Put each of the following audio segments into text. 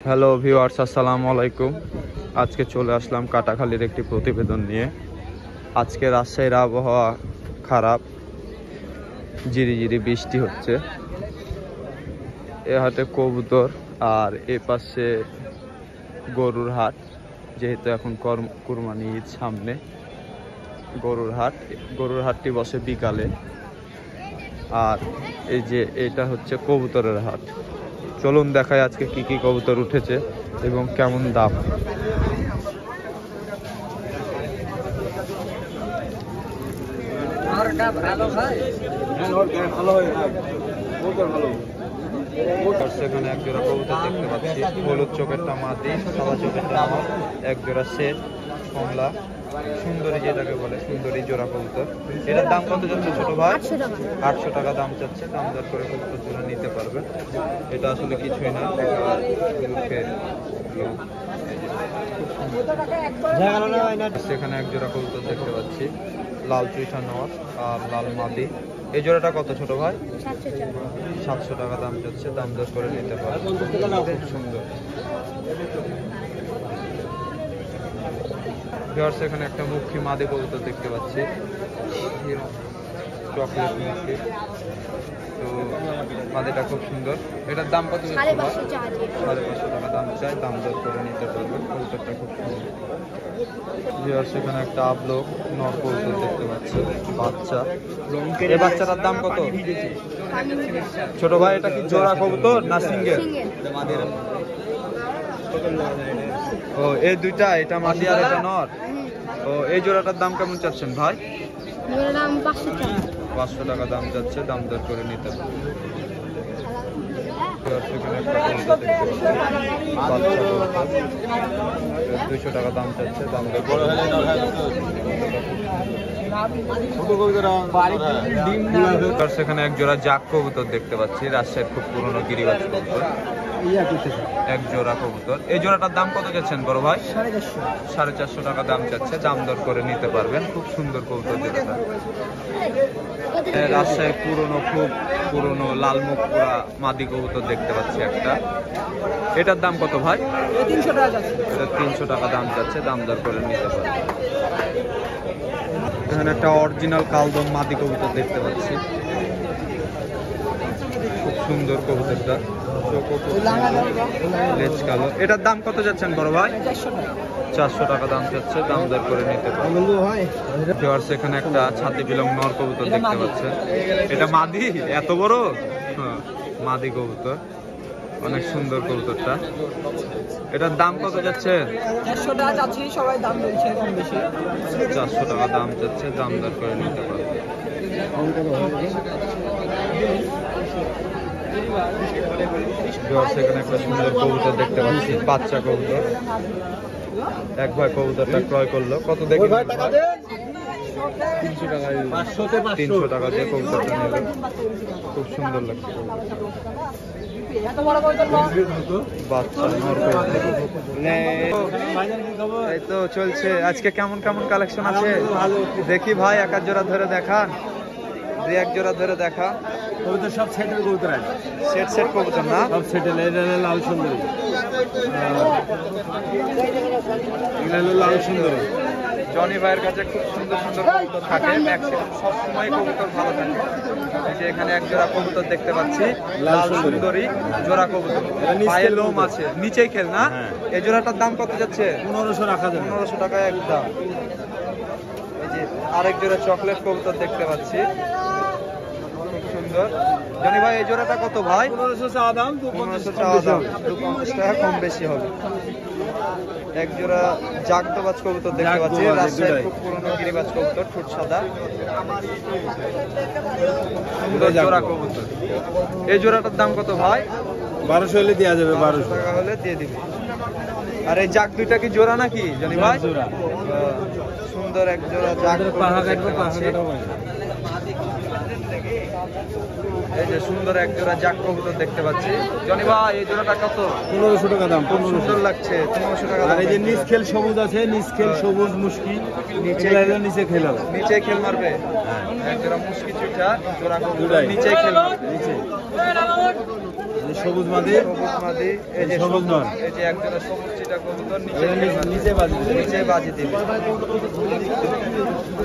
Hello viewers, আসসালামু আলাইকুম। আজকে চলে আসলাম কাটাখালীর একটি প্রতিবেদন নিয়ে। আজকে রাজশাহীর আবহাওয়া খারাপ, ঝিরিঝিরি বৃষ্টি হচ্ছে। এ হাটে কবুতর আর এ পাশে গরুর হাট, যেহেতু এখন কুরবানি ঈদ সামনে। গরুর হাটটি বসে বিকালে। আর এই যে এটা হচ্ছে কবুতরের হাট। চলুন দেখাই আজকে কি কি কবুতর উঠেছে এবং কেমন দাম। সেখানে এক জোড়া কবুতর দেখতে পাচ্ছি, হলুদ চোখেরটা মাদি, সাদা চোখেরটা আমার, এক জোড়া সেট কমলা সুন্দরী, যেটাকে বলে সুন্দরী জোড়া কবুতর। এটার দাম কত যাচ্ছে ছোট ভাই? 800 টাকা দাম চাচ্ছে। দাম দর করে কবুতর জোড়া নিতে পারবেন। এটা আসলে কিছুই না, সেখানে এক জোড়া কবুতর দেখতে পাচ্ছি, লাল চুইঠা নর আর লাল মাদি। এই জোড়াটা কত ছোট ভাই? 700 টাকা দাম যাচ্ছে। দাম দর করে নিতে পারবেন। খুব সুন্দর। সেখানে একটা মুখী মাদি কবুতর দেখতে পাচ্ছি, চকলেট মুখী। তো মাদিটা খুব সুন্দর। এটার দাম কত? 550 টাকা দাম চাই। দাম দর করে নিতে পারবেন। কবুতরটা খুব সুন্দর। সেখানে একটা আবলোক নর কবুতর দেখতে পাচ্ছি, বাচ্চা। এই বাচ্চাটার দাম কত ছোট ভাই? এটা কি জোড়া কবুতর না সিঙ্গেল? ও এই দুইটা, এটা মাদি আর এটা নর। ও এই জোড়াটার দাম কেমন চাচ্ছেন ভাই? 500 টাকা দাম যাচ্ছে। দাম দর করে নিতে পারবেন। সেখানে একটা কবুতর দেখতে পাচ্ছি, 200 টাকা দাম চাচ্ছে। দাম দর করে সেখানে এক জোড়া জাক কবুতর দেখতে পাচ্ছি, রাজশাহীর খুব পুরনো গিরিবাজ কবুতর, এক জোড়া কবুতর। এই জোড়াটার দাম কত যাচ্ছেন বড় ভাই? 450 টাকা দাম চাচ্ছে। দাম দর করে নিতে পারবেন। খুব সুন্দর কবুতর জোড়াটা। রাজশাহীর খুব পুরনো লাল মুখ পোড়া মাদি কবুতর দেখতে পাচ্ছি একটা। এটার দাম কত ভাই? 300 টাকা। এটা 300 টাকা দাম যাচ্ছে। দাম দর করে নিতে পারবেন। এখানে একটা অরিজিনাল কালদম মাদি কবুতর দেখতে পাচ্ছি, খুব সুন্দর কবুতরটা, লেজ কালো। এটার দাম কত যাচ্ছেন বড় ভাই? 400 টাকা দাম যাচ্ছে। দাম দর করে নিতে পারবেন। সেখানে একটা ছাতি বিলং নর কবুতর দেখতে পাচ্ছেন। এটা মাদি, এত বড়? হ্যাঁ, মাদি কবুতর, অনেক সুন্দর কবুতরটা। এটার দাম কত যাচ্ছে? 400 টাকা যাচ্ছে। সবাই দাম বলছে কম বেশি। 400 টাকা দাম যাচ্ছে। দাম দর করে নিতে পারবেন। সেখানে একটা সুন্দর কবুতর দেখতে পাচ্ছি, বাচ্চা কবুতর। এক ভাই কবুতরটা ক্রয় করলো, কত দেখে? 300 টাকা দিয়ে কবুতরটা নিল। খুব সুন্দর লাগছে। বাচ্চা নর কবুতর। এই তো চলছে। আজকে কেমন কেমন কালেকশন আছে দেখি ভাই, এক জোড়া ধরে দেখান, এক জোড়া ধরে দেখা। কবুতর সব সেটের কবুতর আছে। সেট কবুতর না? সব সেটের। এটা লাল সুন্দরী, এটা লাল সুন্দরী। জনি ভাইয়ের কাছে খুব সুন্দর সুন্দর কবুতর থাকে, ম্যাক্সিমাম সবসময় কবুতর ভালো থাকে। এই যে এখানে এক জোড়া কবুতর দেখতে পাচ্ছি, লাল সুন্দরী জোড়া কবুতর, পায়ে লোম আছে, নিচেই খেল না? এই জোড়াটার দাম কত যাচ্ছে? 1500 রাখা যাবে। 1500 টাকা একদম। এই যে আরেক জোড়া চকলেট কবুতর দেখতে পাচ্ছি, খুব সুন্দর। জনি ভাই এই জোড়াটা কত ভাই? 1500 চাওয়া দাম, 1500 চাওয়া দাম, 250 টাকা কম বেশি হবে। এক জোড়া জাগদবাজ কবুতর দেখতে পাচ্ছি, রাজশাহীর খুব পুরনো গিরিবাজ কবুতর, ঠোঁট সাদা, জোড়া কবুতর। এই জোড়াটার দাম কত ভাই? 1200 হলে দেওয়া যাবে। 1200 টাকা হলে দিয়ে দিবে। আর এই জাগ দুইটা কি জোড়া নাকি জনি ভাই? সুন্দর এক জোড়া জাগ। এই যে সুন্দর এক জোড়া জাগ কবুতর দেখতে পাচ্ছি। জনি ভাই এই জোড়াটা কত? 1500 টাকা দাম। সুন্দর লাগছে, 1500 টাকা। আর এই যে নিচ খেল সবুজ আছে, নিচ খেল সবুজ মুশকি, নিচে খেল হবে, নিচে খেল মারবে। এক জোড়া মুশকি চুটা জোড়া কবুতর নিচে খেল মারবে। নিচে সবুজ মাদি, সবুজ মাদি, এই যে সবুজ নর। এই যে একজোড়া সবুজ চিটা কবুতর নিচে বাজি নিচে বাজি দিবে,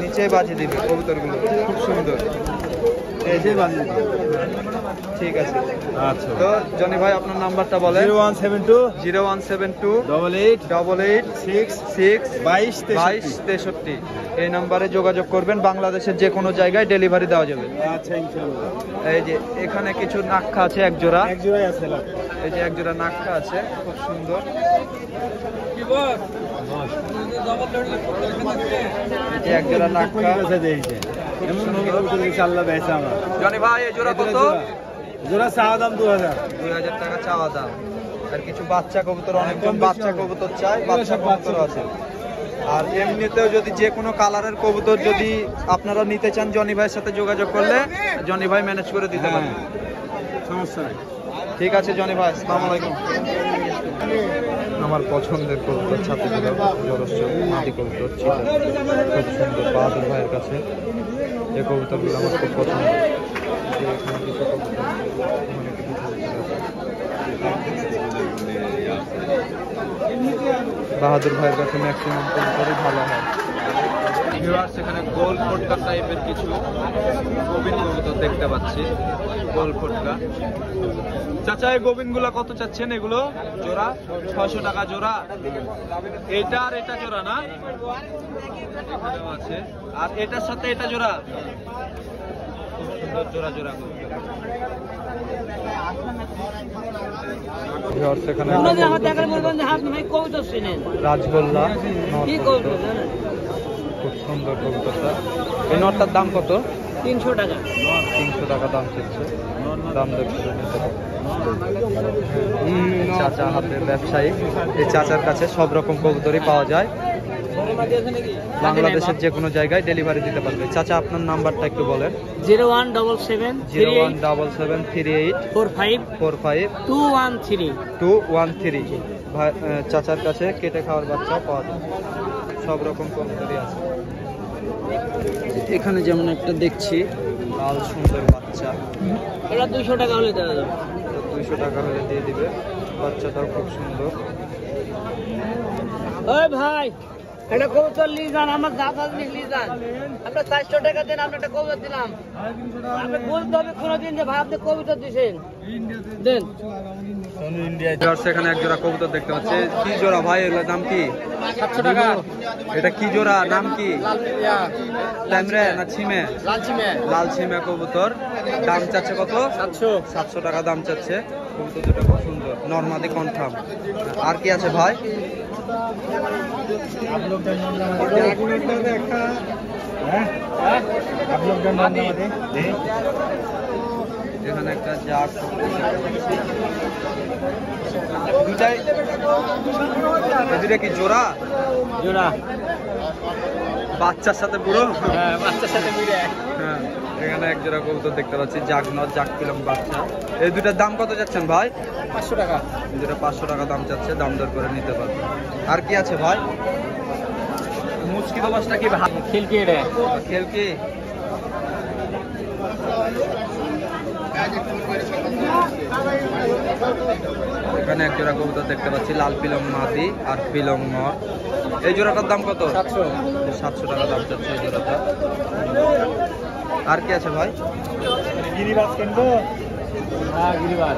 নিচে বাজি দিবে কবুতরগুলো, খুব সুন্দর। এই যে বাজি। ঠিক আছে, আচ্ছা। তো জনি ভাই আপনার নাম্বারটা বলেন। 0172 0172 88 88 6 6 22 22 63। এই নাম্বারে যোগাযোগ করবেন, বাংলাদেশের যে কোনো জায়গায় ডেলিভারি দেওয়া যাবে। আচ্ছা ইনশাআল্লাহ। এই যে এখানে কিছু নাক্ষা আছে এক জোড়া, এক জোড়াই আছে লাভ। এই যে এক জোড়া নাক্ষা আছে, খুব সুন্দর। এই যে এক জোড়া নাক্ষা, এমন নবীর কবুতর কিছু আল্লাহ বেচে আমার। জনি ভাই এই জোড়া কত? জোড়া চাওয়া দাম 2000। 2000 টাকা চাওয়া দাম। আর কিছু বাচ্চা কবুতর, অনেকজন বাচ্চা কবুতর চায়, বাচ্চা কবুতর আছে। আর এমনিতেও যদি যে কোনো কালারের কবুতর যদি আপনারা নিতে চান, জনি ভাইয়ের সাথে যোগাযোগ করলে জনি ভাই ম্যানেজ করে দিতে পারেন। সমস্যা নাই। ঠিক আছে জনি ভাই, আসসালামু আলাইকুম। আমার পছন্দের কবুতর ছাতি দিলাম, জরস্য মাদি কবুতর ছিল, খুব সুন্দর। বাহাদুর ভাইয়ের কাছে এই কবুতরগুলো আমার খুব পছন্দ। যে এখানে কিছু কবুতর, এখানে কিছু বাহাদুর ভাইয়ের কাছে ম্যাক্সিমাম কবুতরই ভালো হয়। সেখানে গোল ফটকা টাইপের কিছু গোবিন কবুতর দেখতে পাচ্ছি, গোল ফটকা। চাচা এই গোবিনগুলা কত চাচ্ছেন? এগুলো জোড়া 600 টাকা জোড়া। এটা আর এটা জোড়া না? এখানেও আছে। আর এটার সাথে এটা জোড়া? খুব সুন্দর জোড়া জোড়া কবুতর। সেখানে রাজগোল্লা খুব সুন্দর কবুতরটা। এই নটটার দাম কত? 300 টাকা। 300 টাকা দাম চাচ্ছে, দাম দেখতে নিতে পারবে। চাচা হাতে ব্যবসায়ী, এই চাচার কাছে সব রকম কবুতরই পাওয়া যায়, বাংলাদেশের যে কোনো জায়গায় ডেলিভারি দিতে পারবে। চাচা আপনার নাম্বারটা একটু বলেন। 0177 017738 45 45 213। 213। চাচার কাছে কেটে খাওয়ার বাচ্চা পাওয়া যায়, সব রকম কবুতরই আছে। এখানে যেমন একটা দেখছি লাল সুন্দর বাচ্চা, এটা 200 টাকা হলে দেওয়া যাবে। 200 টাকা হলে দিয়ে দিবে। বাচ্চাটাও খুব সুন্দর। ওই ভাই, এটা কবুতর নিয়ে যান, আমার দাদা নিয়ে যান। আপনার 400 টাকা দেন, আপনি একটা কবুতর দিলাম। আপনি বলতে হবে কোনোদিন যে ভাই আপনি কবুতর দিয়েছেন, দেন। সেখানে এক জোড়া কবুতর দেখতে পাচ্ছি। কি জোড়া ভাই? এগুলোর দাম কি? 700 টাকা। এটা কি জোড়া? নাম কি? ট্যামরে না ছিমে? লাল চিমে। লাল ছিমে কবুতর। দাম চাচ্ছে কত? 700 টাকা দাম চাচ্ছে। কবুতর দুটো খুব সুন্দর, নরমাদি কনফার্ম। আর কি আছে ভাই? এখানে একটা জাগ দুটাই, দুটা কি জোড়া? জোড়া। বাচ্চার সাথে পুরো? হ্যাঁ, বাচ্চার সাথে মিলে। হ্যাঁ, এখানে এক জোড়া কবুতর দেখতে পাচ্ছি, জাগ নর, জাগ পিলং বাচ্চা। এই দুটার দাম কত যাচ্ছেন ভাই? 500 টাকা। যেটা 500 টাকা দাম চাচ্ছে, দাম দর করে নিতে পারবে। আর কি আছে ভাই? মুচকি দোবাসটা কি ভাই? খিলকি রে। খেলকি এখানে এক জোড়া কবুতর দেখতে পাচ্ছি, লাল পিলং মাদি আর পিলং নর। এই জোড়াটার দাম কত? 700 টাকা দাম চাচ্ছে এই জোড়াটা। আর কি আছে ভাই? গিরিবাজ কিনবো? হ্যাঁ গিরিবাজ।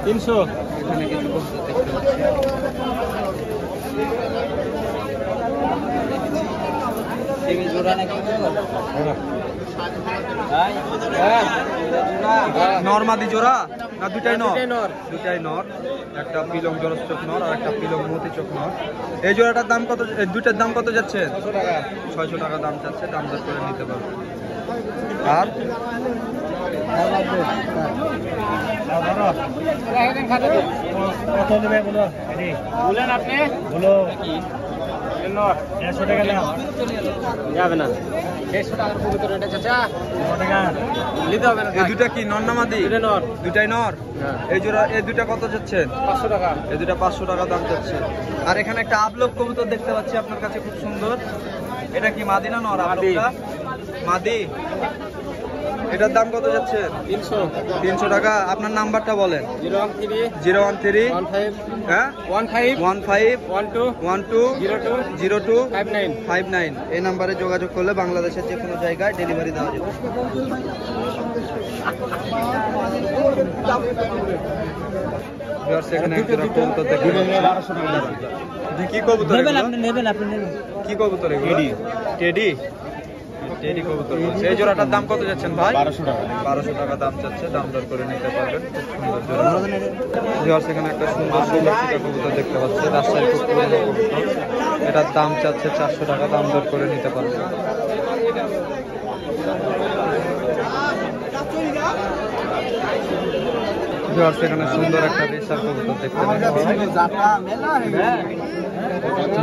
300। এখানে কিছু কবুতর দেখতে পাচ্ছি। নরমাদি জোড়া না দুটাই নর? দুটাই নর। একটা পিলং জলস্টক নর আর একটা পিলং মতি চোখ নর। এই জোড়াটার দাম কত? দুটার দাম কত যাচ্ছে? 600 টাকা দাম চাচ্ছে, দাম দর করে নিতে পারবে। আর কত নেবে বলো? বলেন আপনি। বলো 150 টাকা দাম যাবে না। 150 টাকার কবুতর এটা চাচা। 100 টাকা নিতে হবে না। এই দুটা কি নর না মাদি? দুটো নর। দুটাই নর। হ্যাঁ। এই জোড়া, এই দুটা কত যাচ্ছে? 500 টাকা। এই দুটা 500 টাকা দাম যাচ্ছে। আর এখানে একটা আপলোক কবুতর দেখতে পাচ্ছি আপনার কাছে, খুব সুন্দর। এটা কি মাদি না নর? মাদি। আপলোকটা মাদি। এটার দাম কত যাচ্ছে? 300 টাকা। আপনার নাম্বারটা বলেন। 013 হ্যাঁ 15 12 02 59। এই নাম্বারে যোগাযোগ করলে বাংলাদেশের যে কোনো জায়গায় ডেলিভারি দেওয়া যাবে। এখানে একটা কবুতর দেখতে পাচ্ছি। কি কবুতর কি কবুতর এগুলো? টেডি কবুতর বলছে। এই জোড়াটার দাম কত যাচ্ছেন ভাই? 1200 টাকা দাম যাচ্ছে, দাম দর করে নিতে পারবেন। খুব সুন্দর জোড়া। এখানে একটা সুন্দর চিটা কবুতর দেখতে পাচ্ছি, রাজশাহীর খুব পুরনো কবুতর। এটার দাম চাচ্ছে 400 টাকা, দাম দর করে নিতে পারবেন। এখানে সুন্দর একটা রেসার কবুতর দেখতে পাচ্ছি,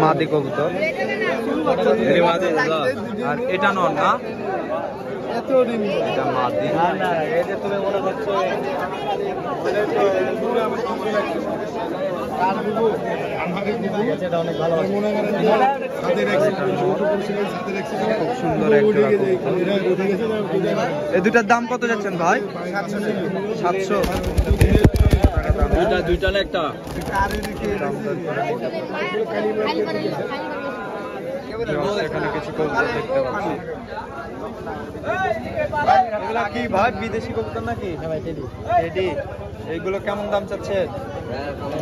মাদি কবুতর। আর এটা নর না, এটা মাদি। খুব সুন্দর একটা এই দুটার দাম কত যাচ্ছেন ভাই? 700 দুইটা না একটা? এখানে কিছু কবুতর দেখতে পাচ্ছি। এগুলা কি ভাই, বিদেশি কবুতর নাকি? টেডি। এইগুলো কেমন দাম চাচ্ছে?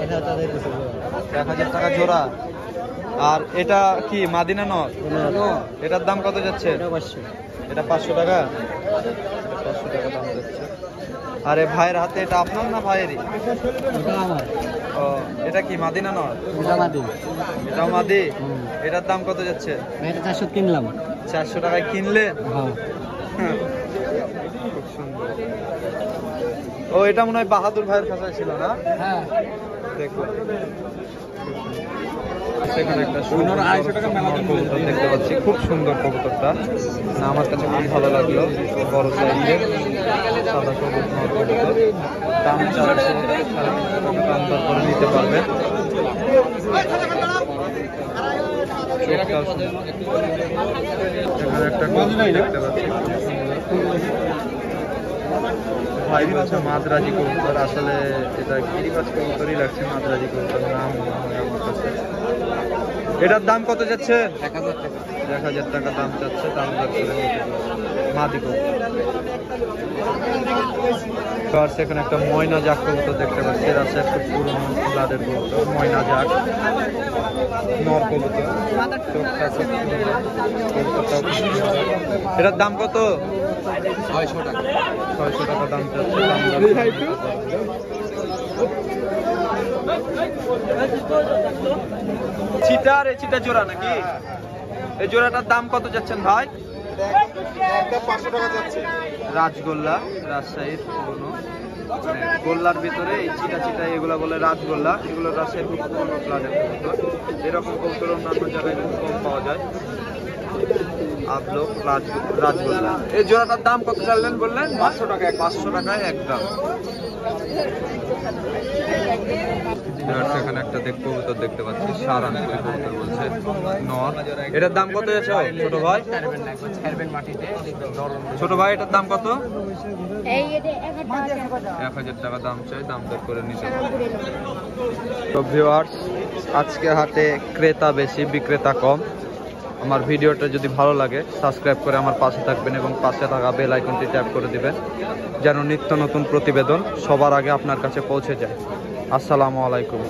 1000 টাকা জোড়া। আর এটা কি মাদিনা নর? এটার দাম কত যাচ্ছে? এটা 500 টাকা। 500 টাকা দাম যাচ্ছে। আরে ভাইয়ের হাতে এটা আপনার না ভাইয়েরই? ও, এটা কি মাদিনা নর? এটাও মাদি। এটার দাম কত যাচ্ছে? 400 কিনলাম। 400 টাকায় কিনলে? খুব সুন্দর। ও, এটা মনে হয় বাহাদুর ভাইয়ের খাঁচায় ছিল না? হ্যাঁ দেখো, সেখানে একটা সুন্দর কবুতর দেখতে পাচ্ছি। খুব সুন্দর কবুতরটা, না আমার কাছে খুব ভালো লাগলো। বড় সাইজের সাদা সবুজ নর কবুতর। দাম চাচ্ছে 350 টাকা, দাম দর করে নিতে পারবেন। এখানে একটা কবুতর দেখতে পাচ্ছি, ভাই বলছে মাদ্রাজি কবুতর। আসলে এটা গিরিবাজ কবুতরই লাগছে, মাদ্রাজি কবুতর নাম মনে হয় আমার কাছে। এটার দাম কত যাচ্ছে? 1000 টাকা দাম যাচ্ছে, দাম দর করে নিতে পারবেন। মাদি কবুতর। এখানে একটা ময়না জাক কবুতর দেখতে পাচ্ছি, রাজশাহীর খুব পুরনো ব্লাডের কবুতর। ময়না জাক নর কবুতর। এটার দাম কত? 600 টাকা। 600 টাকা দাম যাচ্ছে, দাম দর করে নিতে পারবেন। চিটা আর এই চিটা জোড়া নাকি? এই জোড়াটার দাম কত যাচ্ছেন ভাই? 500 টাকা যাচ্ছে। রাজগোল্লা, রাজশাহীর পুরনো গোল্লার ভিতরে এই চিটা চিটা এগুলা বলে রাজগোল্লা। এগুলো রাজশাহীর খুব পুরনো প্লানের কবুতর। এরকম কবুতর অন্যান্য জায়গায় খুব কম পাওয়া যায়। আবলোক রাজগোল্লা। এই জোড়াটার দাম কত চাইলেন বললেন? 500 টাকা। 500 টাকায় একদম। এখানে একটা কবুতর দেখতে পাচ্ছি, সারাংপুরি কবুতর বলছে, নর। এটার দাম কত যাচ্ছে ছোট ভাই? ছোট ভাই এটার দাম কত? 1000 টাকা দাম চাই, দাম দর করে নিতে হবে। তো ভিউয়ার্স, আজকে হাটে ক্রেতা বেশি, বিক্রেতা কম। আমার ভিডিওটা যদি ভালো লাগে সাবস্ক্রাইব করে আমার পাশে থাকবেন এবং পাশে থাকা বেল আইকনটি ট্যাপ করে দিবেন, যেন নিত্য নতুন প্রতিবেদন সবার আগে আপনার কাছে পৌঁছে যায়। আসসালামু আলাইকুম।